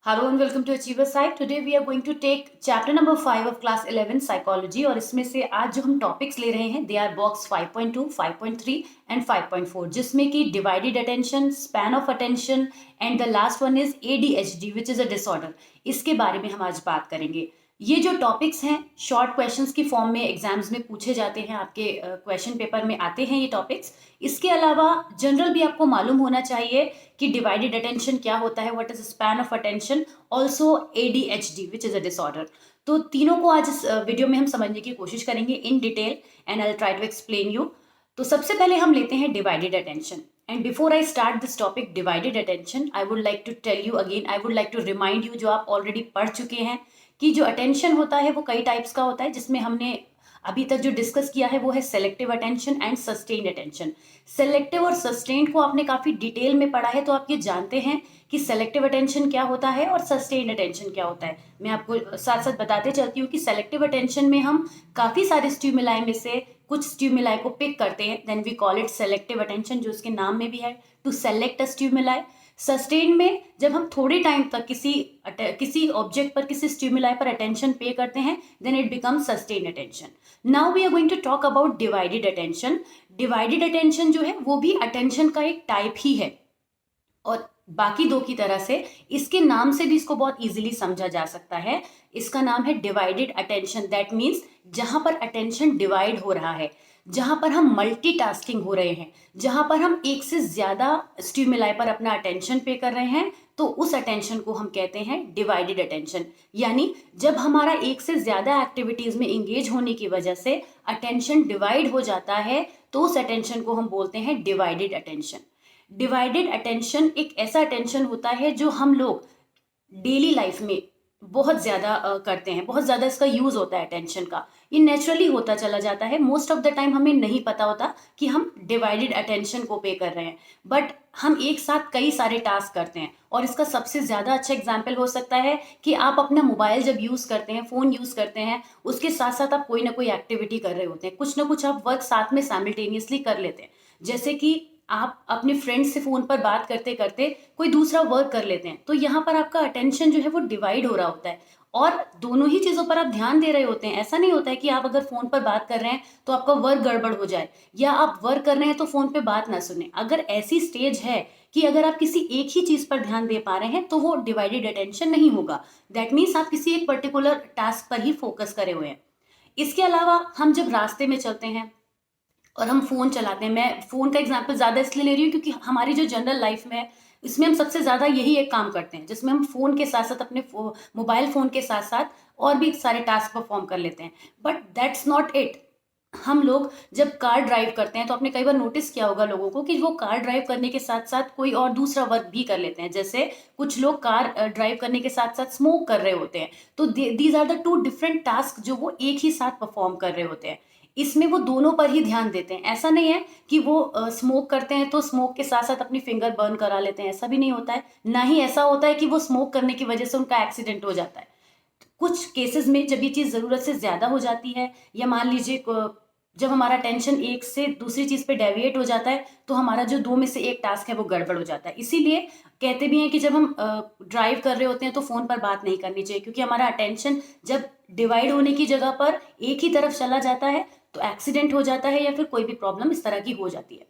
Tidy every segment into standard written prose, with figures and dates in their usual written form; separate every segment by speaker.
Speaker 1: Hello and welcome to Achiever Site. Today we are going to take chapter number 5 of class 11 psychology और इसमें से आज जो हम टॉपिक्स ले रहे हैं they are box 5.2, 5.3 and 5.4 जिसमें कि divided attention, span of attention and the last one is ADHD which is a disorder. इसके बारे में हम आज बात करेंगे. ये जो टॉपिक्स हैं शॉर्ट क्वेश्चंस की फॉर्म में एग्जाम्स में पूछे जाते हैं, आपके क्वेश्चन पेपर में आते हैं ये टॉपिक्स. इसके अलावा जनरल भी आपको मालूम होना चाहिए कि डिवाइडेड अटेंशन क्या होता है, what is span of attention, also ADHD which is a disorder. तो तीनों को आज इस वीडियो में हम समझने की कोशिश करेंगे in detail and I will try to explain you. तो सबसे पहले हम लेते हैं divided attention. And before I start this topic divided attention I would like to tell you again, I would like to remind you जो आप already पढ़ चुके हैं कि जो अटेंशन होता है वो कई टाइप्स का होता है, जिसमें हमने अभी तक जो डिस्कस किया है वो है selective attention and sustained attention. Selective और सस्टेन्ड को आपने काफी डिटेल में पढ़ा है, तो आप ये जानते हैं कि सेलेक्टिव अटेंशन क्या होता है और सस्टेन्ड अटेंशन क्या होता है. मैं आपको साथ साथ बताते चलती हूँ कि सेलेक्टिव अटेंशन में हम काफी सारे स्टिमुलाई में से कुछ स्टिमुलाई को पिक करते हैं, then we call it selective attention, जो उसके नाम में भी है to select a stimuli. Sustain में जब हम थोड़े टाइम तक किसी ऑब्जेक्ट पर, किसी स्टिमुलाई पर अटेंशन पे करते हैं, then it becomes sustain attention. Now we are going to talk about divided attention. Divided attention जो है वो भी अटेंशन का एक टाइप ही है और बाकी दो की तरह से इसके नाम से भी इसको बहुत इजीली समझा जा सकता है. इसका नाम है डिवाइडेड अटेंशन. दैट मीन्स जहां पर अटेंशन डिवाइड हो रहा है, जहां पर हम मल्टीटास्किंग हो रहे हैं, जहां पर हम एक से ज्यादा स्टिमुलाई पर अपना अटेंशन पे कर रहे हैं, तो उस अटेंशन को हम कहते हैं डिवाइडेड अटेंशन. यानी जब हमारा एक से ज्यादा एक्टिविटीज में इंगेज होने की वजह से अटेंशन डिवाइड हो जाता है, तो उस अटेंशन को हम बोलते हैं डिवाइडेड अटेंशन. डिवाइडेड अटेंशन एक ऐसा अटेंशन होता है जो हम लोग डेली लाइफ में बहुत ज़्यादा करते हैं, बहुत ज़्यादा इसका यूज़ होता है अटेंशन का. ये नेचुरली होता चला जाता है. मोस्ट ऑफ द टाइम हमें नहीं पता होता कि हम डिवाइडेड अटेंशन को पे कर रहे हैं, बट हम एक साथ कई सारे टास्क करते हैं. और इसका सबसे ज़्यादा अच्छा एग्जाम्पल हो सकता है कि आप अपना मोबाइल जब यूज़ करते हैं, फ़ोन यूज़ करते हैं, उसके साथ साथ आप कोई ना कोई एक्टिविटी कर रहे होते हैं, कुछ ना कुछ आप वर्क साथ में साइमल्टेनियसली कर लेते हैं. जैसे कि आप अपने फ्रेंड्स से फोन पर बात करते करते कोई दूसरा वर्क कर लेते हैं, तो यहाँ पर आपका अटेंशन जो है वो डिवाइड हो रहा होता है और दोनों ही चीजों पर आप ध्यान दे रहे होते हैं. ऐसा नहीं होता है कि आप अगर फोन पर बात कर रहे हैं तो आपका वर्क गड़बड़ हो जाए, या आप वर्क कर रहे हैं तो फोन पे बात ना सुने. अगर ऐसी स्टेज है कि अगर आप किसी एक ही चीज पर ध्यान दे पा रहे हैं तो वो डिवाइडेड अटेंशन नहीं होगा. दैट मीन्स आप किसी एक पर्टिकुलर टास्क पर ही फोकस करे हुए हैं. इसके अलावा हम जब रास्ते में चलते हैं और हम फोन चलाते हैं, मैं फोन का एग्जांपल ज्यादा इसलिए ले रही हूँ क्योंकि हमारी जो जनरल लाइफ में है इसमें हम सबसे ज्यादा यही एक काम करते हैं, जिसमें हम फोन के साथ साथ अपने मोबाइल फोन के साथ साथ और भी सारे टास्क परफॉर्म कर लेते हैं. But that's not it. हम लोग जब कार ड्राइव करते हैं तो आपने कई बार नोटिस किया होगा लोगों को कि वो कार ड्राइव करने के साथ साथ कोई और दूसरा वर्क भी कर लेते हैं. जैसे कुछ लोग कार ड्राइव करने के साथ साथ स्मोक कर रहे होते हैं. तो these are the two different task जो वो एक ही साथ परफॉर्म कर रहे होते हैं. इसमें वो दोनों पर ही ध्यान देते हैं. ऐसा नहीं है कि वो स्मोक करते हैं तो स्मोक के साथ साथ अपनी फिंगर बर्न करा लेते हैं, ऐसा भी नहीं होता है. ना ही ऐसा होता है कि वो स्मोक करने की वजह से उनका एक्सीडेंट हो जाता है. कुछ केसेस में जब ये चीज़ ज़रूरत से ज़्यादा हो जाती है, या मान लीजिए जब हमारा टेंशन एक से दूसरी चीज़ पे डेविएट हो जाता है, तो हमारा जो दो में से एक टास्क है वो गड़बड़ हो जाता है. इसीलिए कहते भी हैं कि जब हम ड्राइव कर रहे होते हैं तो फ़ोन पर बात नहीं करनी चाहिए, क्योंकि हमारा अटेंशन जब डिवाइड होने की जगह पर एक ही तरफ चला जाता है तो एक्सीडेंट हो जाता है या फिर कोई भी प्रॉब्लम इस तरह की हो जाती है.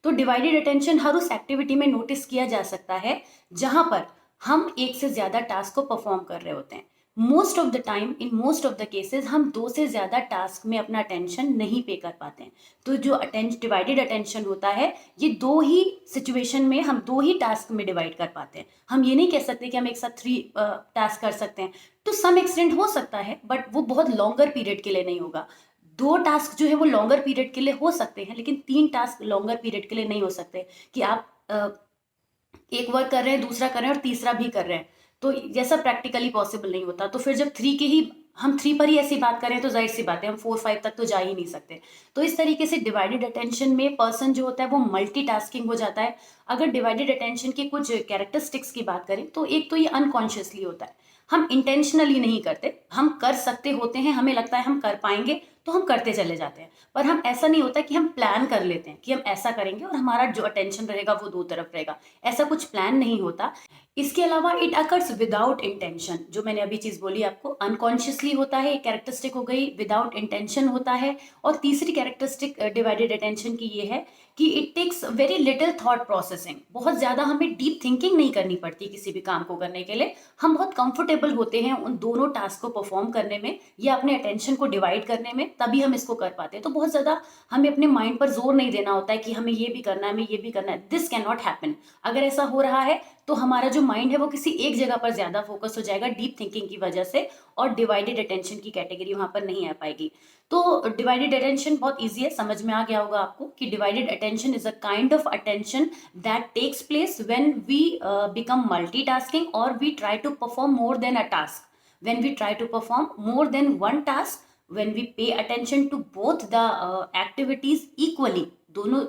Speaker 1: तो डिवाइडेड अटेंशन हर उस एक्टिविटी में नोटिस किया जा सकता है जहां पर हम एक से ज्यादा टास्क को परफॉर्म कर रहे होते हैं. Most of the time, in most of the cases, हम दो से ज्यादा टास्क में अपना अटेंशन नहीं पे कर पाते हैं. तो जो डिवाइडेड अटेंशन होता है, ये दो ही सिचुएशन में हम दो ही टास्क में डिवाइड कर पाते हैं. हम ये नहीं कह सकते कि हम एक साथ 3 टास्क कर सकते हैं. टू सम एक्सटेंट हो सकता है, बट वो बहुत लॉन्गर पीरियड के लिए नहीं होगा. 2 टास्क जो है वो लॉन्गर पीरियड के लिए हो सकते हैं, लेकिन 3 टास्क लॉन्गर पीरियड के लिए नहीं हो सकते कि आप एक वर्क कर रहे हैं, दूसरा कर रहे हैं और तीसरा भी कर रहे हैं. तो जैसा प्रैक्टिकली पॉसिबल नहीं होता. तो फिर जब 3 के ही हम 3 पर ही ऐसी बात करें तो जाहिर सी बात है हम 4-5 तक तो जा ही नहीं सकते. तो इस तरीके से डिवाइडेड अटेंशन में पर्सन जो होता है वो मल्टीटास्किंग हो जाता है. अगर डिवाइडेड अटेंशन की कुछ कैरेक्टरिस्टिक्स की बात करें तो एक तो ये अनकॉन्शियसली होता है. हम इंटेंशनली नहीं करते, हम कर सकते होते हैं, हमें लगता है हम कर पाएंगे तो हम करते चले जाते हैं, पर हम ऐसा नहीं होता कि हम प्लान कर लेते हैं कि हम ऐसा करेंगे और हमारा जो अटेंशन रहेगा वो दो तरफ रहेगा, ऐसा कुछ प्लान नहीं होता। इसके अलावा इट अकर्स विदाउट इंटेंशन, जो मैंने अभी चीज बोली आपको, अनकॉन्शियसली होता है, एक कैरेक्टरिस्टिक हो गई, विदाउट इंटेंशन होता है। और तीसरी कैरेक्टरिस्टिक डिवाइडेड अटेंशन की ये है कि it takes very little thought processing, बहुत ज्यादा हमें डीप थिंकिंग नहीं करनी पड़ती किसी भी काम को करने के लिए। हम बहुत कंफर्टेबल होते हैं उन दोनों टास्क को परफॉर्म करने में या अपने अटेंशन को डिवाइड करने में, तभी हम इसको कर पाते हैं। तो बहुत ज्यादा हमें अपने माइंड पर जोर नहीं देना होता है कि हमें ये भी करना है, हमें ये भी करना है। This can not happen. अगर ऐसा हो रहा है तो हमारा जो माइंड है वो किसी एक जगह पर ज्यादा फोकस हो जाएगा डीप थिंकिंग की वजह से, और डिवाइडेड अटेंशन की कैटेगरी वहां पर नहीं आ पाएगी। तो डिवाइडेड अटेंशन बहुत ईजी है, समझ में आ गया होगा आपको कि divided attention is a kind of attention that takes place when we become multitasking और we try to perform more than a task. when we try to perform more than one task, when we pay attention to both the activities equally, दोनों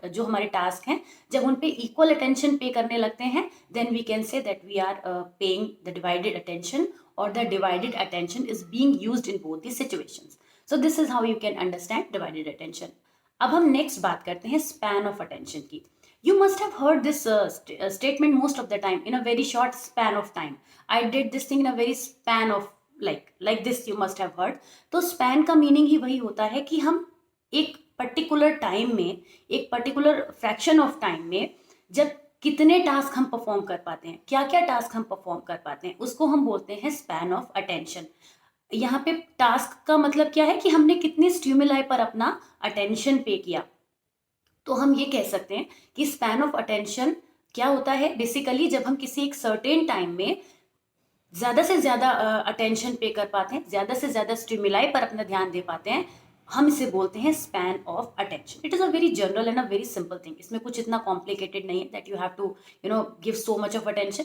Speaker 1: जो हमारे task हैं जब उन पे equal attention पे करने लगते हैं, then we can say that we are paying the divided attention, और the divided attention is being used in both the situations. So this is how you can understand divided attention. अब हम next बात करते हैं span of attention की। You must have heard this statement most of the time, in a very short span of time. I did this thing in a very span of like this, you must have heard. तो span का meaning ही वही होता है कि हम एक particular time में, एक पर्टिकुलर फ्रैक्शन ऑफ टाइम में जब कितने टास्क हम परफॉर्म कर पाते हैं, क्या क्या टास्क हम परफॉर्म कर पाते हैं, उसको हम बोलते हैं स्पैन ऑफ अटेंशन। यहाँ पे टास्क का मतलब क्या है कि हमने कितने स्टिमुलाई पर अपना अटेंशन पे किया। तो हम ये कह सकते हैं कि स्पैन ऑफ अटेंशन क्या होता है, बेसिकली जब हम किसी एक सर्टेन टाइम में ज्यादा से ज्यादा अटेंशन पे कर पाते हैं, ज्यादा से ज्यादा स्टिमुलाई पर अपना ध्यान दे पाते हैं, हम इसे बोलते हैं span of attention. It is a very general and a very simple thing, इसमें कुछ इतना कॉम्प्लिकेटेड नहीं है that you have to give so much of attention.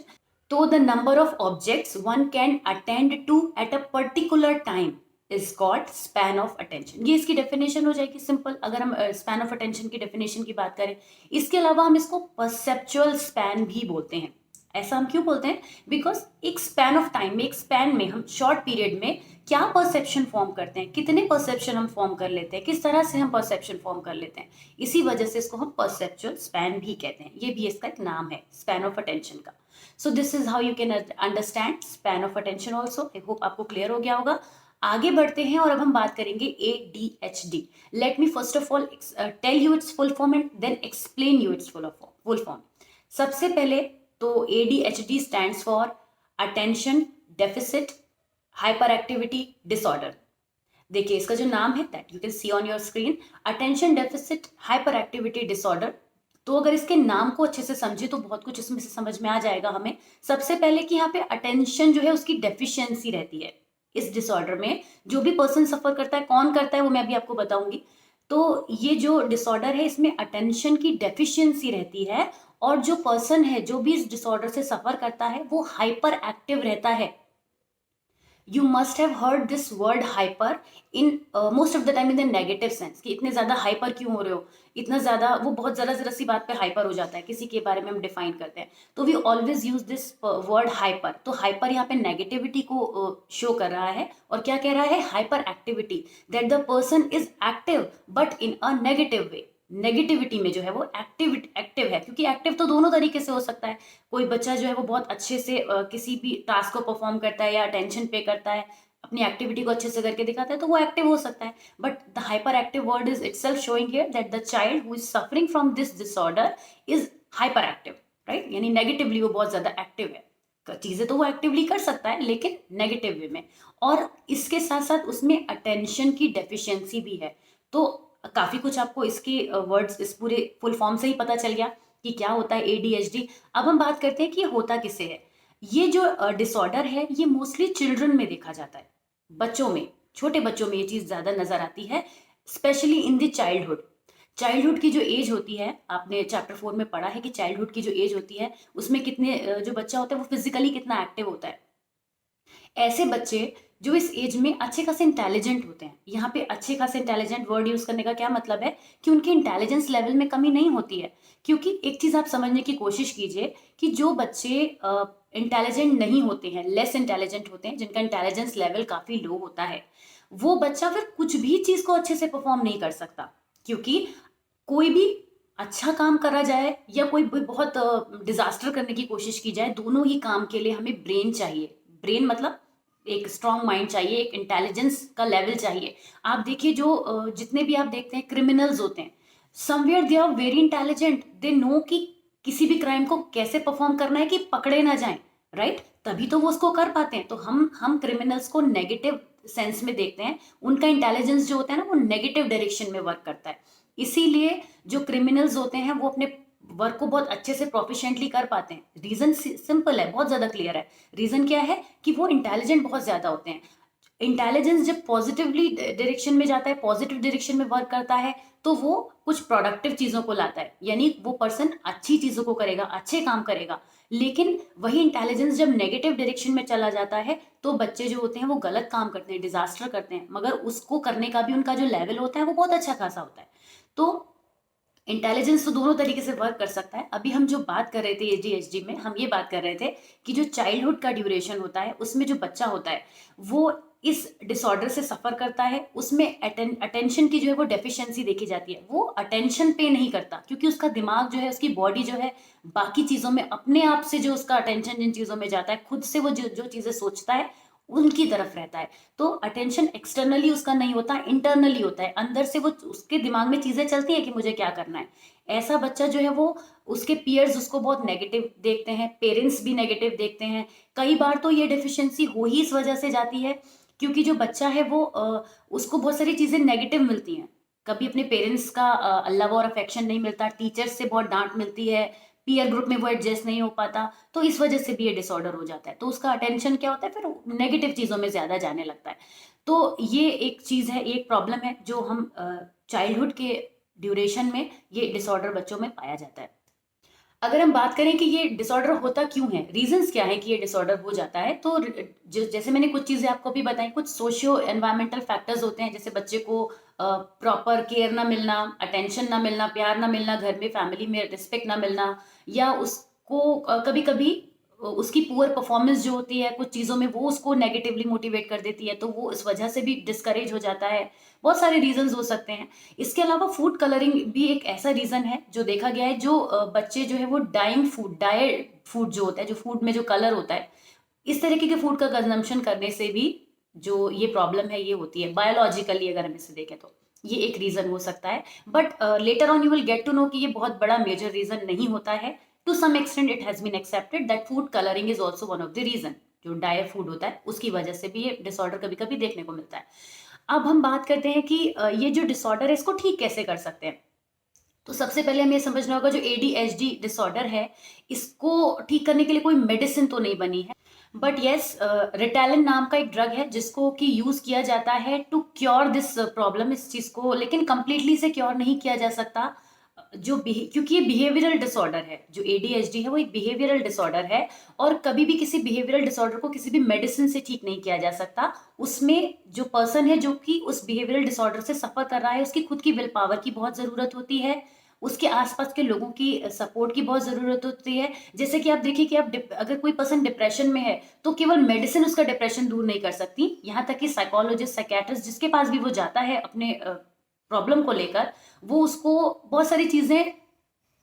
Speaker 1: तो the number of objects one can attend to at a particular time is called span of attention. ये इसकी definition हो जाएगी सिंपल, अगर हम स्पैन ऑफ अटेंशन की definition की बात करें। इसके अलावा हम इसको परसेप्चुअल स्पैन भी बोलते हैं। ऐसा हम क्यों बोलते हैं? बिकॉज एक स्पैन ऑफ टाइम में, एक स्पैन में, हम शॉर्ट पीरियड में क्या परसेप्शन फॉर्म करते हैं, कितने परसेप्शन हम फॉर्म कर लेते हैं, किस तरह से हम परसेप्शन फॉर्म कर लेते हैं, इसी वजह से इसको हम परसेप्चुअल स्पैन भी कहते हैं। ये भी इसका एक नाम है स्पैन ऑफ अटेंशन का। सो this is how you can understand span of attention also. I hope आपको क्लियर हो गया होगा। आगे बढ़ते हैं और अब हम बात करेंगे ADHD। Let me first of all tell you its full form and then explain you its full form. सबसे पहले तो ADHD stands for attention deficit hyper activity disorder. देखिए इसका जो नाम है that you can see on your screen, attention deficit hyper activity disorder. तो अगर इसके नाम को अच्छे से समझे तो बहुत कुछ इसमें से समझ में आ जाएगा हमें। सबसे पहले कि यहाँ पे अटेंशन जो है उसकी डेफिशिएंसी रहती है। इस डिसऑर्डर में जो भी पर्सन सफर करता है, कौन करता है वो मैं अभी आपको बताऊंगी। तो ये जो डिसऑर्डर है इसमें अटेंशन की डेफिशिएंसी रहती है, और जो पर्सन है जो भी इस डिसऑर्डर से सफर करता है वो हाइपर एक्टिव रहता है। You must have heard this word hyper in most of the time in the negative sense, कि इतने ज्यादा हाइपर क्यों हो रहे हो, इतना ज्यादा, वो बहुत जरा जरा सी बात पे हाइपर हो जाता है, किसी के बारे में हम डिफाइन करते हैं तो we always use this word hyper. तो हाइपर यहाँ पे नेगेटिविटी को शो कर रहा है, और क्या कह रहा है? Hyper activity, that the person is active but in a negative way. Negativity में जो है वो एक्टिव है, क्योंकि एक्टिव तो दोनों तरीके से हो सकता है। कोई बच्चा जो है वो बहुत अच्छे से किसी भी टास्क को परफॉर्म करता है या अटेंशन पे करता है, अपनी एक्टिविटी को अच्छे से करके दिखाता है, तो वो एक्टिव हो सकता है। But the hyper active word is itself showing here that the child who is suffering from this disorder is hyper active, right? यानी नेगेटिवली वो बहुत ज्यादा एक्टिव है। चीजें तो वो एक्टिवली कर सकता है लेकिन नेगेटिव वे में, और इसके साथ साथ उसमें अटेंशन की डेफिशिएंसी भी है। तो काफी कुछ आपको इसके वर्ड्स इस पूरे फुल फॉर्म से ही पता चल गया कि क्या होता है ADHD। अब हम बात करते हैं कि ये होता किसे है। ये जो डिसऑर्डर है ये मोस्टली चिल्ड्रन में देखा जाता है, बच्चों में, छोटे बच्चों में ये चीज ज्यादा नजर आती है, specially in the childhood. Childhood की जो एज होती है, आपने चैप्टर 4 में पढ़ा है कि चाइल्डहुड की जो एज होती है उसमें कितने जो बच्चा होता है वो फिजिकली कितना एक्टिव होता है। ऐसे बच्चे जो इस एज में अच्छे खासे इंटेलिजेंट होते हैं, यहाँ पे अच्छे खासे इंटेलिजेंट वर्ड यूज करने का क्या मतलब है कि उनके इंटेलिजेंस लेवल में कमी नहीं होती है। क्योंकि एक चीज आप समझने की कोशिश कीजिए कि जो बच्चे इंटेलिजेंट नहीं होते हैं, लेस इंटेलिजेंट होते हैं, जिनका इंटेलिजेंस लेवल काफ़ी लो होता है, वो बच्चा फिर कुछ भी चीज़ को अच्छे से परफॉर्म नहीं कर सकता। क्योंकि कोई भी अच्छा काम करा जाए या कोई भी बहुत डिजास्टर करने की कोशिश की जाए, दोनों ही काम के लिए हमें ब्रेन चाहिए। ब्रेन मतलब एक स्ट्रांग माइंड चाहिए, एक इंटेलिजेंस का लेवल चाहिए। आप देखिए जो जितने भी आप देखते हैं क्रिमिनल्स होते हैं, somewhere they are very intelligent, they know कि किसी भी क्राइम को कैसे परफॉर्म करना है कि पकड़े ना जाएं, राइट? तभी तो वो उसको कर पाते हैं। तो हम क्रिमिनल्स को नेगेटिव सेंस में देखते हैं, उनका इंटेलिजेंस जो होता है ना वो नेगेटिव डायरेक्शन में वर्क करता है। इसीलिए जो क्रिमिनल्स होते हैं वो अपने वर्क को बहुत अच्छे से प्रोफिशिएंटली कर पाते हैं। रीजन सिंपल है, बहुत ज्यादा क्लियर है। रीजन क्या है कि वो इंटेलिजेंट बहुत ज्यादा होते हैं। इंटेलिजेंस जब पॉजिटिवली डायरेक्शन में जाता है, पॉजिटिव डायरेक्शन में वर्क करता है, तो वो कुछ प्रोडक्टिव चीजों को लाता है, यानी वो पर्सन अच्छी चीजों को करेगा, अच्छे काम करेगा। लेकिन वही इंटेलिजेंस जब नेगेटिव डायरेक्शन में चला जाता है, तो बच्चे जो होते हैं वो गलत काम करते हैं, डिजास्टर करते हैं, मगर उसको करने का भी उनका जो लेवल होता है वो बहुत अच्छा खासा होता है। तो इंटेलिजेंस तो दोनों तरीके से वर्क कर सकता है। अभी हम जो बात कर रहे थे एडीएचडी में, हम ये बात कर रहे थे कि जो चाइल्डहुड का ड्यूरेशन होता है उसमें जो बच्चा होता है वो इस डिसऑर्डर से सफर करता है, उसमें अटेंशन की जो है वो डेफिशिएंसी देखी जाती है। वो अटेंशन पे नहीं करता क्योंकि उसका दिमाग जो है, उसकी बॉडी जो है, बाकी चीजों में अपने आप से जो उसका अटेंशन जिन चीजों में जाता है, खुद से वो जो जो चीजें सोचता है उनकी तरफ रहता है। तो अटेंशन एक्सटर्नली उसका नहीं होता, इंटरनली होता है, अंदर से वो उसके दिमाग में चीजें चलती है कि मुझे क्या करना है। ऐसा बच्चा जो है वो, उसके पीयर्स उसको बहुत नेगेटिव देखते हैं, पेरेंट्स भी नेगेटिव देखते हैं। कई बार तो ये डेफिशिएंसी हो ही इस वजह से जाती है क्योंकि जो बच्चा है वो उसको बहुत सारी चीजें नेगेटिव मिलती हैं। कभी अपने पेरेंट्स का लव और अफेक्शन नहीं मिलता, टीचर्स से बहुत डांट मिलती है, पीयर ग्रुप में वो एडजस्ट नहीं हो पाता, तो इस वजह से भी ये डिसऑर्डर हो जाता है। तो उसका अटेंशन क्या होता है, फिर नेगेटिव चीजों में ज्यादा जाने लगता है। तो ये एक चीज है, एक प्रॉब्लम है जो हम चाइल्डहुड के ड्यूरेशन में ये डिसऑर्डर बच्चों में पाया जाता है। अगर हम बात करें कि ये डिसऑर्डर होता क्यों है, रीजंस क्या है कि ये डिसऑर्डर हो जाता है, तो जैसे मैंने कुछ चीजें आपको भी बताई, कुछ सोशियो एनवायरमेंटल फैक्टर्स होते हैं, जैसे बच्चे को प्रॉपर केयर ना मिलना, अटेंशन ना मिलना, प्यार ना मिलना, घर में फैमिली में रिस्पेक्ट ना मिलना, या उसको कभी कभी उसकी पुअर परफॉर्मेंस जो होती है कुछ चीज़ों में वो उसको नेगेटिवली मोटिवेट कर देती है, तो वो इस वजह से भी डिस्करेज हो जाता है। बहुत सारे रीजंस हो सकते हैं। इसके अलावा फूड कलरिंग भी एक ऐसा रीजन है जो देखा गया है, जो बच्चे जो है वो डाइंग फूड, डाइड फूड जो होता है, जो फूड में जो कलर होता है, इस तरीके के फूड का कंजम्पशन करने से भी जो ये प्रॉब्लम है ये होती है। बायोलॉजिकली अगर हम इसे देखें तो ये एक रीजन हो सकता है, but later on you will get to know कि ये बहुत बड़ा मेजर रीजन नहीं होता है। To some extent it has been accepted that food colouring is also one of the reason, जो डाई फूड होता है उसकी वजह से भी ये डिसऑर्डर कभी कभी देखने को मिलता है। अब हम बात करते हैं कि ये जो डिसऑर्डर है इसको ठीक कैसे कर सकते हैं। तो सबसे पहले हमें समझना होगा जो एडीएचडी डिसऑर्डर है, इसको ठीक करने के लिए कोई मेडिसिन तो नहीं बनी है, बट येस रिटैलिन नाम का एक ड्रग है जिसको कि यूज किया जाता है टू क्योर दिस प्रॉब्लम, इस चीज को, लेकिन कंप्लीटली से क्योर नहीं किया जा सकता। क्योंकि ये बिहेवियरल डिसऑर्डर है, जो एडीएचडी है वो एक बिहेवियरल डिसऑर्डर है, और कभी भी किसी बिहेवियरल डिसऑर्डर को किसी भी मेडिसिन से ठीक नहीं किया जा सकता। उसमें जो पर्सन है जो कि उस बिहेवियरल डिसऑर्डर से सफर कर रहा है, उसकी खुद की विल पावर की बहुत जरूरत होती है, उसके आसपास के लोगों की सपोर्ट की बहुत जरूरत होती है। जैसे कि आप देखिए कि अगर कोई पर्सन डिप्रेशन में है तो केवल मेडिसिन उसका डिप्रेशन दूर नहीं कर सकती, यहाँ तक कि साइकोलॉजिस्ट, साइकियाट्रिस्ट जिसके पास भी वो जाता है अपने प्रॉब्लम को लेकर, वो उसको बहुत सारी चीजें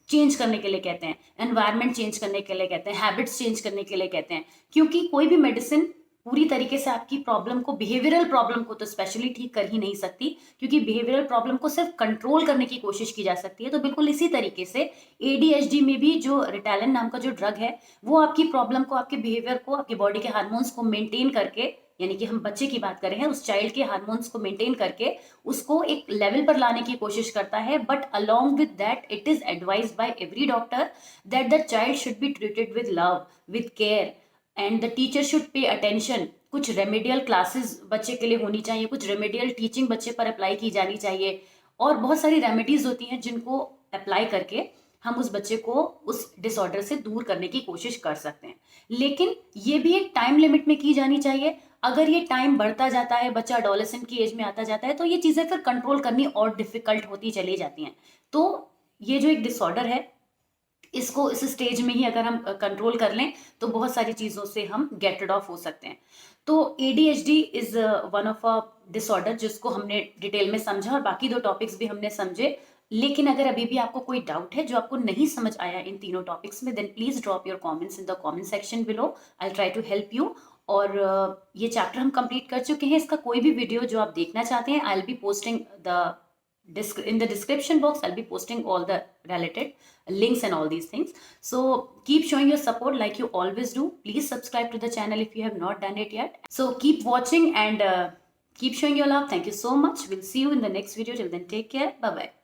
Speaker 1: चेंज करने के लिए कहते हैं, एनवायरनमेंट चेंज करने के लिए कहते हैं, हैबिट्स चेंज करने के लिए कहते हैं, क्योंकि कोई भी मेडिसिन पूरी तरीके से आपकी प्रॉब्लम को, बिहेवियरल प्रॉब्लम को तो स्पेशली ठीक कर ही नहीं सकती, क्योंकि बिहेवियरल प्रॉब्लम को सिर्फ कंट्रोल करने की कोशिश की जा सकती है। तो बिल्कुल इसी तरीके से एडीएचडी में भी जो रिटैलिन नाम का जो ड्रग है वो आपकी प्रॉब्लम को, आपके बिहेवियर को, आपकी बॉडी के हार्मोन्स को मेंटेन करके, यानी कि हम बच्चे की बात कर रहे हैं, उस चाइल्ड के हार्मोन्स को मेंटेन करके उसको एक लेवल पर लाने की कोशिश करता है। But along with that it is advised by every doctor that the child should be treated with love, with care, and the teacher should pay attention. कुछ रेमेडियल क्लासेस बच्चे के लिए होनी चाहिए, कुछ रेमेडियल टीचिंग बच्चे पर अप्लाई की जानी चाहिए, और बहुत सारी रेमेडीज होती हैं जिनको अप्लाई करके हम उस बच्चे को उस डिसऑर्डर से दूर करने की कोशिश कर सकते हैं। लेकिन ये भी एक टाइम लिमिट में की जानी चाहिए। अगर ये टाइम बढ़ता जाता है, बच्चा एडोलेसेंट की एज में आता जाता है, तो ये चीजें फिर कंट्रोल करनी और डिफिकल्ट होती चली जाती हैं। तो ये जो एक डिसऑर्डर है इसको इस स्टेज में ही अगर हम कंट्रोल कर लें तो बहुत सारी चीज़ों से हम गेट रिड ऑफ हो सकते हैं। तो ADHD is one of a disorder जिसको हमने डिटेल में समझा और बाकी 2 टॉपिक्स भी हमने समझे। लेकिन अगर अभी भी आपको कोई डाउट है जो आपको नहीं समझ आया इन तीनों टॉपिक्स में, then please drop your comments in the comment section below. I will try to help you. और ये चैप्टर हम कंप्लीट कर चुके हैं। इसका कोई भी वीडियो जो आप देखना चाहते हैं, I will be posting the in the description box. I'll be posting all the related links and all these things. So keep showing your support like you always do. Please subscribe to the channel if you have not done it yet. So keep watching and keep showing your love. Thank you so much. We'll see you in the next video. Till then, take care. Bye bye.